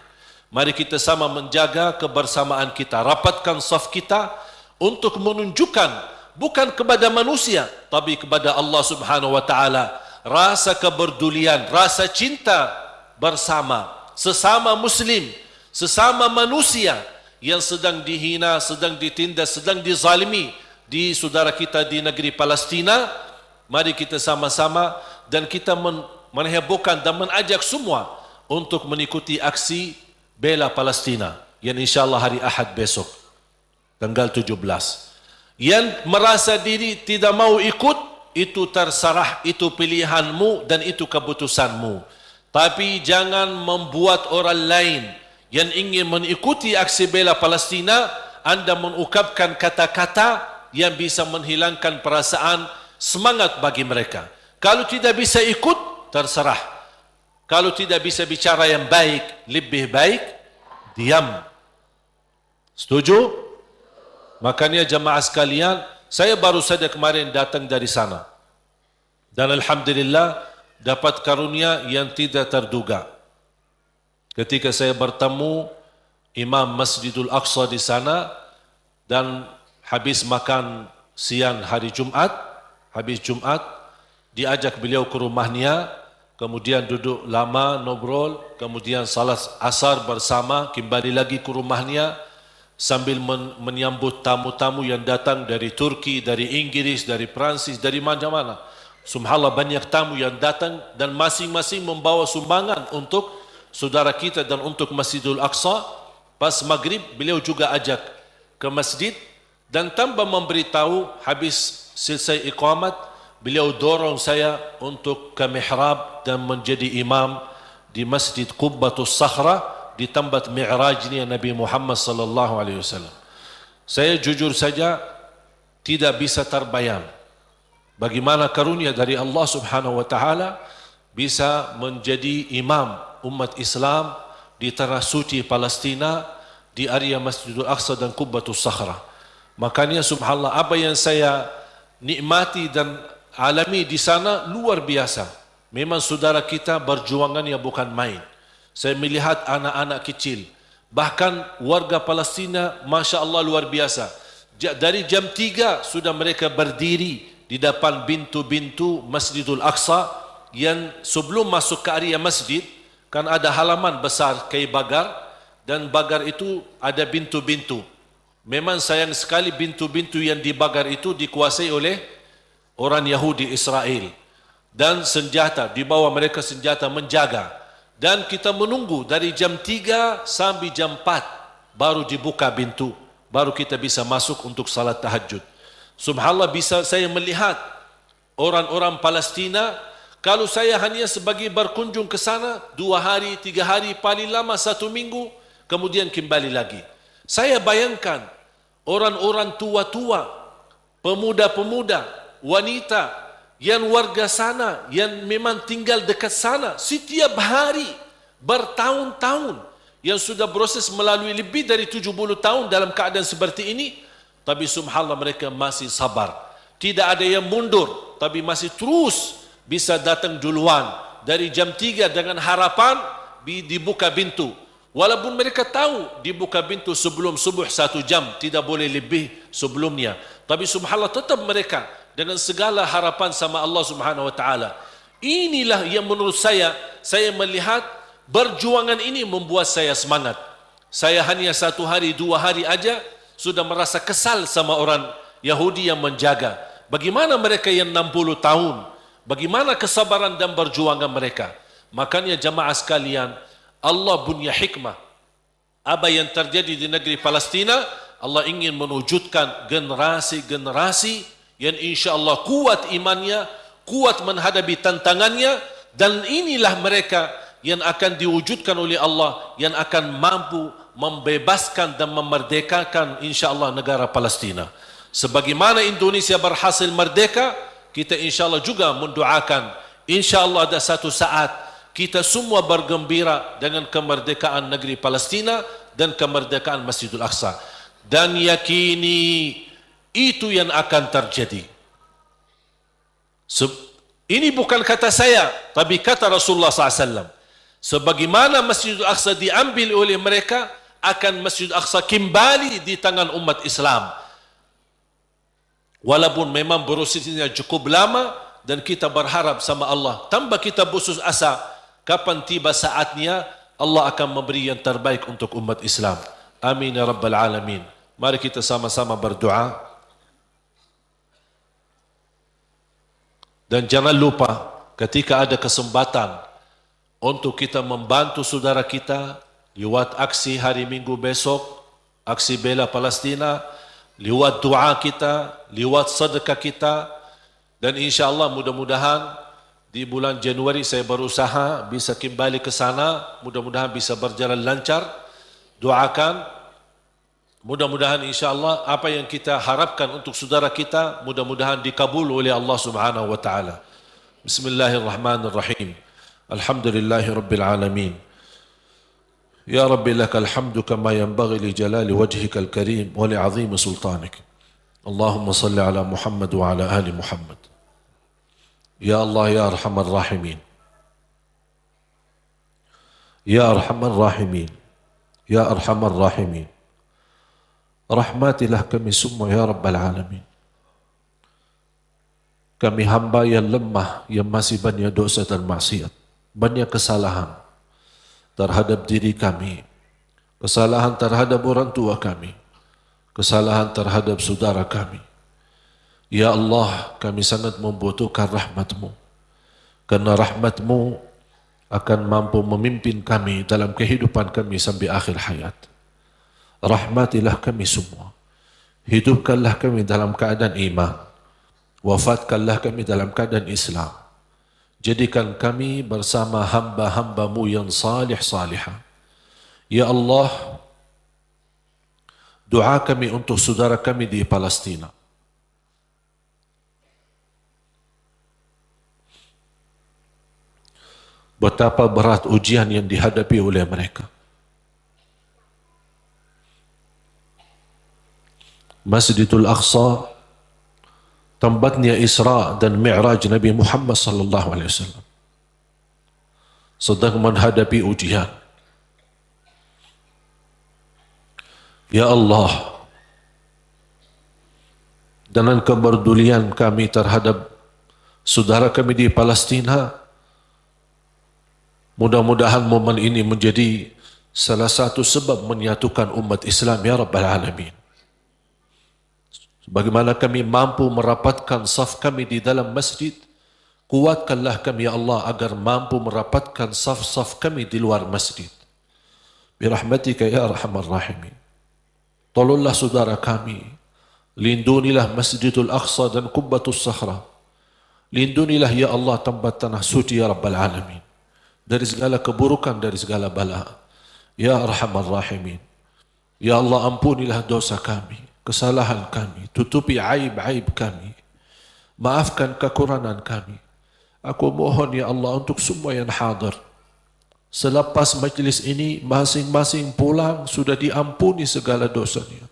Mari kita sama menjaga kebersamaan kita, rapatkan saf kita untuk menunjukkan bukan kepada manusia, tapi kepada Allah Subhanahu wa taala rasa kepedulian, rasa cinta bersama sesama muslim, sesama manusia yang sedang dihina, sedang ditindas, sedang dizalimi di saudara kita di negeri Palestina. Mari kita sama-sama dan kita menghebohkan dan mengajak semua untuk mengikuti aksi bela Palestina yang insyaAllah hari Ahad besok tanggal 17. Yang merasa diri tidak mau ikut, itu terserah, itu pilihanmu dan itu keputusanmu. Tapi jangan membuat orang lain yang ingin mengikuti aksi bela Palestina, anda mengungkapkan kata-kata yang bisa menghilangkan perasaan semangat bagi mereka. Kalau tidak bisa ikut, terserah. Kalau tidak bisa bicara yang baik, lebih baik diam. Setuju? Makanya jemaah sekalian, saya baru saja kemarin datang dari sana. Dan alhamdulillah dapat karunia yang tidak terduga. Ketika saya bertemu Imam Masjidul Aqsa di sana dan habis makan siang hari Jumat, habis Jumat diajak beliau ke rumahnya. Kemudian duduk lama, ngobrol, kemudian salat asar bersama, kembali lagi ke rumahnya sambil menyambut tamu-tamu yang datang dari Turki, dari Inggris, dari Prancis, dari mana-mana. Subhanallah, banyak tamu yang datang dan masing-masing membawa sumbangan untuk saudara kita dan untuk Masjidul Aqsa. Pas maghrib beliau juga ajak ke masjid dan tanpa memberitahu, habis selesai iqamat, beliau dorong saya untuk ke mihrab dan menjadi imam di Masjid Qubbatus Sakhra di tempat mi'rajnya Nabi Muhammad sallallahu alaihi wasallam. Saya jujur saja tidak bisa terbayang bagaimana karunia dari Allah Subhanahu wa taala bisa menjadi imam umat Islam di tanah suci Palestina, di area Masjidul Aqsa dan Qubbatus Sakhra. Makanya subhanallah, apa yang saya nikmati dan alami di sana luar biasa. Memang saudara kita berjuangannya bukan main. Saya melihat anak-anak kecil, bahkan warga Palestina, Masya Allah luar biasa. Dari jam 3 sudah mereka berdiri di depan pintu-pintu Masjidul Aqsa, yang sebelum masuk ke area masjid, kan ada halaman besar kayu bagar, dan bagar itu ada pintu-pintu. Memang sayang sekali pintu-pintu yang di bagar itu dikuasai oleh orang Yahudi Israel. Dan senjata, di bawah mereka senjata menjaga. Dan kita menunggu dari jam 3 sampai jam 4 baru dibuka pintu, baru kita bisa masuk untuk salat tahajud. Subhanallah, bisa saya melihat orang-orang Palestina, kalau saya hanya sebagai berkunjung ke sana 2 hari, 3 hari, paling lama 1 minggu, kemudian kembali lagi. Saya bayangkan orang-orang tua-tua, pemuda-pemuda, wanita yang warga sana, yang memang tinggal dekat sana, setiap hari bertahun-tahun, yang sudah proses melalui lebih dari 70 tahun dalam keadaan seperti ini, tapi subhanallah mereka masih sabar. Tidak ada yang mundur, tapi masih terus bisa datang duluan dari jam 3 dengan harapan dibuka pintu. Walaupun mereka tahu dibuka pintu sebelum subuh 1 jam, tidak boleh lebih sebelumnya, tapi subhanallah tetap mereka dengan segala harapan sama Allah Subhanahu wa taala. Inilah yang menurut saya melihat perjuangan ini membuat saya semangat. Saya hanya 1 hari 2 hari aja sudah merasa kesal sama orang Yahudi yang menjaga. Bagaimana mereka yang 60 tahun? Bagaimana kesabaran dan perjuangan mereka? Makanya jamaah sekalian, Allah punya hikmah. Apa yang terjadi di negeri Palestina, Allah ingin mewujudkan generasi-generasi yang insya-Allah kuat imannya, kuat menghadapi tantangannya, dan inilah mereka yang akan diwujudkan oleh Allah, yang akan mampu membebaskan dan memerdekakan insya-Allah negara Palestina. Sebagaimana Indonesia berhasil merdeka, kita insya-Allah juga mendoakan insya-Allah ada satu saat kita semua bergembira dengan kemerdekaan negeri Palestina dan kemerdekaan Masjidul Aqsa, dan yakini itu yang akan terjadi. Ini bukan kata saya, tapi kata Rasulullah SAW. Sebagaimana Masjidul Aqsa diambil oleh mereka, akan Masjidul Aqsa kembali di tangan umat Islam. Walaupun memang prosesnya cukup lama, dan kita berharap sama Allah, tanpa kita putus asa, kapan tiba saatnya Allah akan memberi yang terbaik untuk umat Islam. Amin ya rabbal alamin. Mari kita sama-sama berdoa. Dan jangan lupa ketika ada kesempatan untuk kita membantu saudara kita lewat aksi hari Minggu besok, aksi bela Palestina, lewat doa kita, lewat sedekah kita, dan insya-Allah mudah-mudahan di bulan Januari saya berusaha bisa kembali ke sana, mudah-mudahan bisa berjalan lancar. Doakan, mudah-mudahan insya-Allah apa yang kita harapkan untuk saudara kita mudah-mudahan dikabul oleh Allah Subhanahu wa taala. Bismillahirrahmanirrahim. Alhamdulillahirabbil alamin. Ya Rabbi lakal hamdu kama yanbaghi li jalali wajhikal karim wa li 'azimi sultanik. Allahumma salli ala Muhammad wa ala ali Muhammad. Ya Allah ya arhamar rahimin. Ya arhamar rahimin. Ya arhamar rahimin. Rahmatilah kami semua ya Rabbal Alamin. Kami hamba yang lemah, yang masih banyak dosa dan maksiat, banyak kesalahan terhadap diri kami, kesalahan terhadap orang tua kami, kesalahan terhadap saudara kami. Ya Allah, kami sangat membutuhkan rahmat-Mu, karena rahmat-Mu akan mampu memimpin kami dalam kehidupan kami sampai akhir hayat. Rahmatilah kami semua. Hidupkanlah kami dalam keadaan iman. Wafatkanlah kami dalam keadaan Islam. Jadikan kami bersama hamba-hamba-Mu yang salih-salihah. Ya Allah, doa kami untuk saudara kami di Palestina. betapa berat ujian yang dihadapi oleh mereka. Masjidul Aqsa, tempatnya Isra dan Mi'raj Nabi Muhammad sallallahu alaihi wasallam, sedang menghadapi ujian. Ya Allah, dengan kepedulian kami terhadap saudara kami di Palestina, mudah-mudahan momen ini menjadi salah satu sebab menyatukan umat Islam, ya Rabbal Alamin. Bagaimana kami mampu merapatkan saf kami di dalam masjid, kuatkanlah kami ya Allah agar mampu merapatkan saf-saf kami di luar masjid. Birahmatika ya Arhamar Rahimin. Tolonglah saudara kami, lindunilah Masjidul Aqsa dan Qubbatus Sakhra. Lindunilah ya Allah tempat tanah suci ya Rabbal Alamin dari segala keburukan, dari segala bala. Ya Arhamar Rahimin. Ya Allah, ampunilah dosa kami, kesalahan kami, tutupi aib-aib kami, maafkan kekurangan kami. Aku mohon ya Allah untuk semua yang hadir, selepas majlis ini masing-masing pulang sudah diampuni segala dosanya.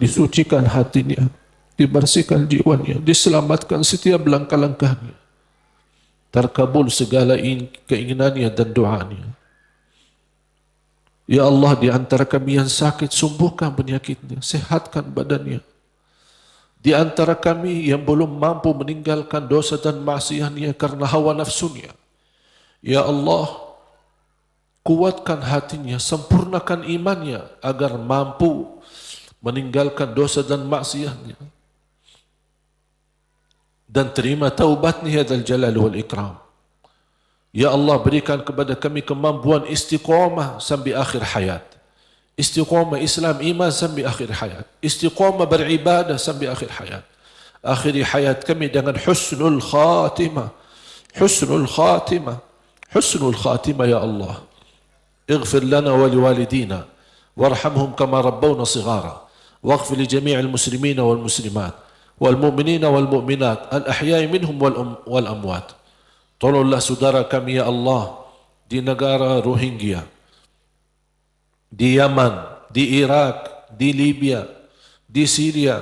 Disucikan hatinya, dibersihkan jiwanya, diselamatkan setiap langkah-langkahnya, terkabul segala keinginannya dan doanya. Ya Allah, di antara kami yang sakit, sembuhkan penyakitnya, sehatkan badannya. Di antara kami yang belum mampu meninggalkan dosa dan maksiatnya karena hawa nafsunya, ya Allah, kuatkan hatinya, sempurnakan imannya agar mampu meninggalkan dosa dan maksiatnya dan terima taubatnya dzal jalal wal ikram. Ya Allah, berikan kepada kami kemampuan istiqamah sampai akhir hayat, istiqamah Islam iman sampai akhir hayat, istiqamah beribadah sampai akhir hayat. Akhiri hayat kami dengan husnul khatimah, husnul khatimah, husnul khatimah ya Allah. اغفر لنا ولوالدينا وارحمهم كما ربونا صغارا واغفر لجميع المسلمين والمسلمات والمؤمنين والمؤمنات الأحياء منهم والأموات. Tolonglah saudara kami ya Allah di negara Rohingya, di Yaman, di Iraq, di Libya, di Syria.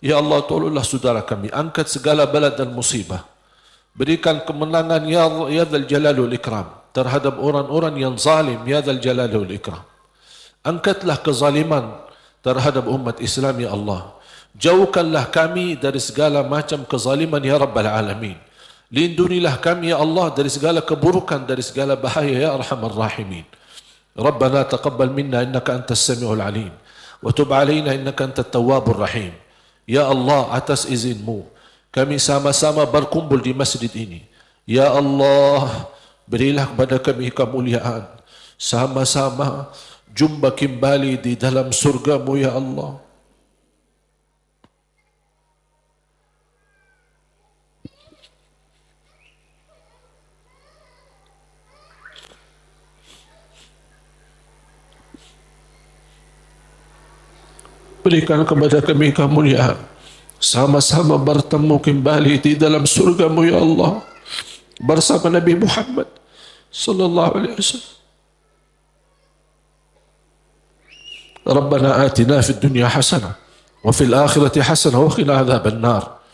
Ya Allah, tolonglah saudara kami, angkat segala bala dan musibah. Berikan kemenangan ya dzal jalal wal ikram terhadap orang-orang yang zalim ya dzal jalal wal ikram. Angkatlah kezaliman terhadap umat Islam ya Allah. Jauhkanlah kami dari segala macam kezaliman ya Rabbal Alamin. Lindunilah kami ya Allah dari segala keburukan, dari segala bahaya ya Arhamar Rahimin. Rabbana taqabbal minna innaka antas sami'ul alim wa tub alaina innaka antat tawwabur rahim. Ya Allah, atas izinmu kami sama-sama berkumpul di masjid ini. Ya Allah, berilah kepada kami kemuliaan, sama-sama jumpa kembali di dalam surgamu ya Allah. Berikan kepada kami kemuliaan, sama-sama bertemu kembali di dalam surgamu ya Allah bersama Nabi Muhammad sallallahu alaihi wasallam. Rabbana atina fid dunya hasanah wa fil akhirati hasanah wa qina adzaban nar.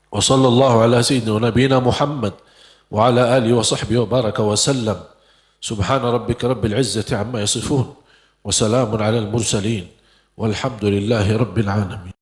Wa sallallahu ala sayyidina nabiyina Muhammad wa ala alihi wa sahbihi wa baraka wa sallam. Subhana rabbika rabbil izzati amma yasifun wa salamun ala al mursalin. والحمد لله رب العالمين.